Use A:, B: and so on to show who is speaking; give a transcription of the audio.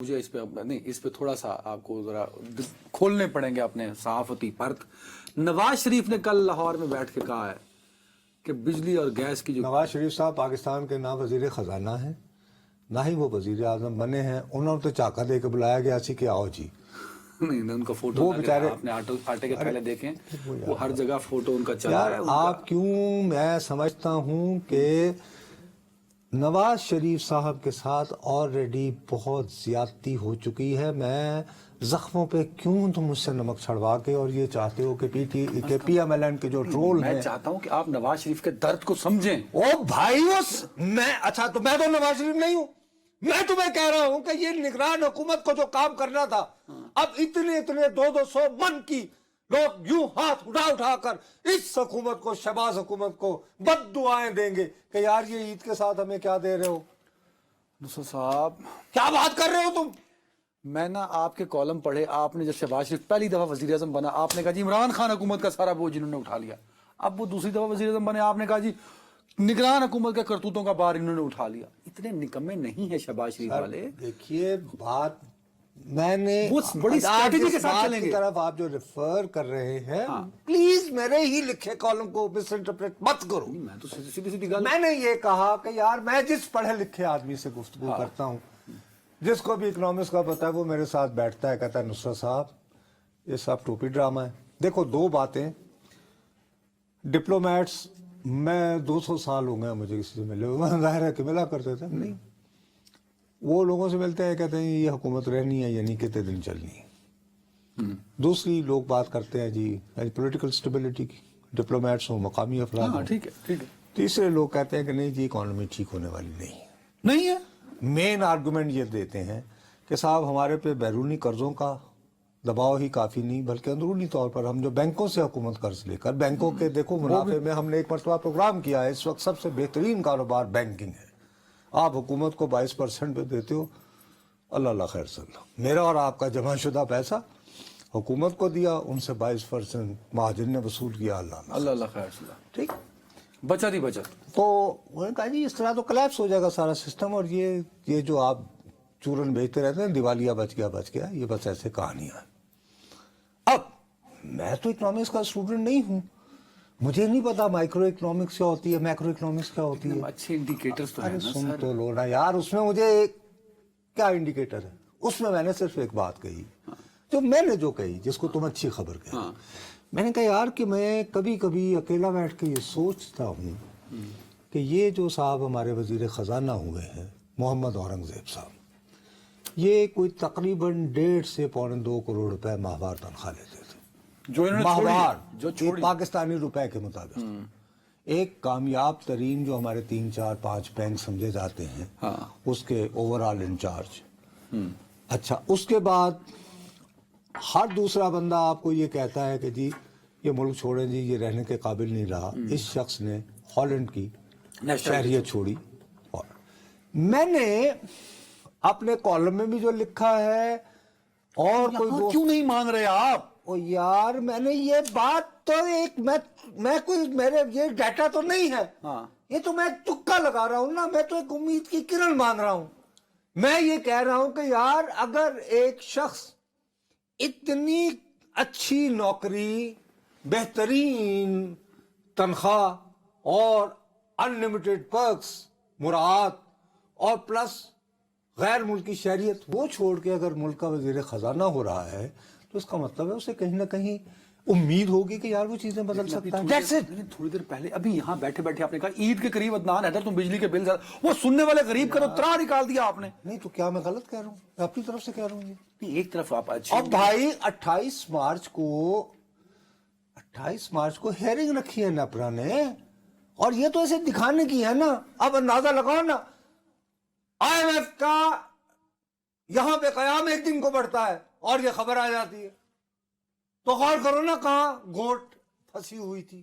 A: مجھے اس پہ نہیں، اس پہ تھوڑا سا آپ کو ذرا کھولنے پڑیں گے اپنے صحافتی پرت۔ نواز شریف نے کل لاہور میں بیٹھ کے کہا ہے کہ بجلی اور گیس کی جو
B: نواز شریف صاحب پاکستان کے نہ وزیر خزانہ ہیں نہ ہی وہ وزیر اعظم بنے ہیں، انہوں نے تو چاکا دے کے بلایا گیا سی کہ آؤ جی۔
A: نہیں، ان کا فوٹو
B: وہ بیچارے
A: آپ نے آٹے کے تھیلے دیکھیں، وہ ہر جگہ فوٹو ان کا چلا
B: یار
A: ہے۔
B: آپ کیوں، میں سمجھتا ہوں کہ نواز شریف صاحب کے ساتھ آلریڈی بہت زیادتی ہو چکی ہے۔ میں زخموں پہ کیوں تم مجھ سے نمک چھڑوا کے اور یہ چاہتے ہو کہ پی ایم ایل این کے جو ٹرول ہیں،
A: میں چاہتا ہوں کہ آپ نواز شریف کے درد کو سمجھیں۔
B: او بھائی اچھا تو میں تو نواز شریف نہیں ہوں، میں تمہیں کہہ رہا ہوں کہ یہ نگران حکومت کو جو کام کرنا تھا، اب اتنے 200 من کی لوگ یوں ہاتھ اٹھا کر اس حکومت کو، شہباز حکومت کو بد دعائیں دیں گے کہ یار یہ عید کے ساتھ ہمیں کیا دے رہے ہو،
A: نصرت صاحب
B: کیا بات کر رہے ہو تم۔
A: میں نا آپ کے کالم پڑھے، آپ نے جب شہباز شریف پہلی دفعہ وزیر اعظم بنا، آپ نے کہا جی عمران خان حکومت کا سارا بوجھ انہوں نے اٹھا لیا۔ اب وہ دوسری دفعہ وزیر اعظم بنے، آپ نے کہا جی نگران حکومت کے کرتوتوں کا بار انہوں نے اٹھا لیا۔ اتنے نکمے نہیں ہیں شہباز شریف والے۔
B: دیکھیے بات میں نے
A: بڑی اسٹریٹجی کے ساتھ چلیں گے۔
B: طرف آپ جو ریفر کر رہے ہیں پلیز میرے ہی لکھے کالم کو مس انٹرپریٹ مت کرو۔
A: میں تو سیدھی گل،
B: میں نے یہ کہا کہ یار میں جس پڑھے لکھے آدمی سے گفتگو کرتا ہوں، جس کو بھی اکنامکس کا پتہ ہے، وہ میرے ساتھ بیٹھتا ہے، کہتا ہے نصرت صاحب یہ سب ٹوپی ڈرامہ ہے۔ دیکھو دو باتیں، ڈپلومیٹس میں 200 سال ہو گئے مجھے کسی سے ملے ہوئے، ظاہر ہے کہ ملا کرتے تھے، نہیں وہ لوگوں سے ملتے ہیں کہتے ہیں یہ حکومت رہنی ہے یعنی کتنے دن چلنی ہے۔ دوسری لوگ بات کرتے ہیں جی پولیٹیکل سٹیبلٹی کی، ڈپلومیٹس ہوں، مقامی افراد ہوں۔
A: ٹھیک ہے۔
B: تیسرے لوگ کہتے ہیں کہ نہیں جی اکانومی ٹھیک ہونے والی نہیں ہے۔ مین آرگومنٹ یہ دیتے ہیں کہ صاحب ہمارے پہ بیرونی قرضوں کا دباؤ ہی کافی نہیں، بلکہ اندرونی طور پر ہم جو بینکوں سے حکومت قرض لے کر، بینکوں کے دیکھو منافع میں ہم نے ایک مرتبہ پروگرام کیا ہے، اس وقت سب سے بہترین کاروبار بینکنگ ہے۔ آپ حکومت کو 22% پہ دیتے ہو، اللہ خیر صلی اللہ، میرا اور آپ کا جمع شدہ پیسہ حکومت کو دیا، ان سے 22% مہاجر نے وصول کیا،
A: اللہ خیر صلی اللہ،
B: ٹھیک
A: بچت ہی بچت۔
B: تو انہوں نے کہا جی اس طرح تو کلیپس ہو جائے گا سارا سسٹم، اور یہ جو آپ چورن بیچتے رہتے ہیں، دیوالیہ بچ گیا، یہ بس ایسے کہانیاں۔ اب میں تو اکنامکس کا اسٹوڈنٹ نہیں ہوں، مجھے نہیں پتا مائکرو اکنامکس کیا ہوتی ہے، میکرو اکنامکس کیا ہوتی ہے۔
A: اچھے انڈیکیٹرز تو ہیں نا
B: سن
A: سر۔
B: تو لو نا یار، اس میں مجھے کیا انڈیکیٹر ہے، اس میں نے صرف ایک بات کہی، جو میں نے جو کہی، جس کو تم اچھی خبر کہی، میں نے کہا یار کہ میں کبھی کبھی اکیلا بیٹھ کے یہ سوچتا ہوں کہ یہ جو صاحب ہمارے وزیر خزانہ ہوئے ہیں محمد اورنگزیب صاحب، یہ کوئی تقریباً 1.5 سے 2.25 کروڑ روپے ماہوار تنخواہ لیتے تھے،
A: جو انہوں نے
B: ماہوار،
A: جو
B: پاکستانی روپے کے مطابق۔ ایک کامیاب ترین جو ہمارے 3 4 5 بینک سمجھے جاتے ہیں، اس کے اوور آل انچارج۔ اچھا، اس کے بعد ہر دوسرا بندہ آپ کو یہ کہتا ہے کہ جی یہ ملک چھوڑیں جی، یہ رہنے کے قابل نہیں رہا۔ اس شخص نے ہالینڈ کی شہریت چھوڑی۔ اور میں نے اپنے کالم میں بھی جو لکھا ہے، اور کوئی
A: کیوں نہیں مان رہے آپ؟
B: او یار میں نے یہ بات تو ایک میں کوئی میرے یہ ڈیٹا تو نہیں ہے، یہ تو میں تکا لگا رہا ہوں نا، میں تو ایک امید کی کرن مان رہا ہوں۔ میں یہ کہہ رہا ہوں کہ یار اگر ایک شخص اتنی اچھی نوکری، بہترین تنخواہ اور انلمیٹڈ پرکس، مراعات، اور پلس غیر ملکی شہریت، وہ چھوڑ کے اگر ملک کا وزیر خزانہ ہو رہا ہے تو اس کا مطلب ہے اسے کہیں نہ کہیں امید ہوگی کہ یار وہ چیزیں بدل سکتا ہے۔
A: تھوڑی دیر پہلے ابھی یہاں بیٹھے بیٹھے آپ نے کہا عید کے قریب عدنان حیدر تم بجلی کے بل زیادہ، وہ سننے والے غریب کا تو ترا نکال دیا آپ نے۔
B: نہیں تو کیا میں غلط کہہ رہا ہوں؟ میں اپنی طرف سے کہہ رہا ہوں یہ۔
A: ایک طرف آپ اچھے،
B: اب بھائی 28 مارچ کو ہیئرنگ رکھی ہے نیپرا نے، اور یہ تو ایسے دکھانے کی ہے نا، اب اندازہ لگاؤ نا، آئی ایم ایف کا یہاں پہ قیام ایک دن کو بڑھتا ہے اور یہ خبر آ جاتی ہے، تو غور کرو نا کہاں گھوٹ پھنسی ہوئی تھی۔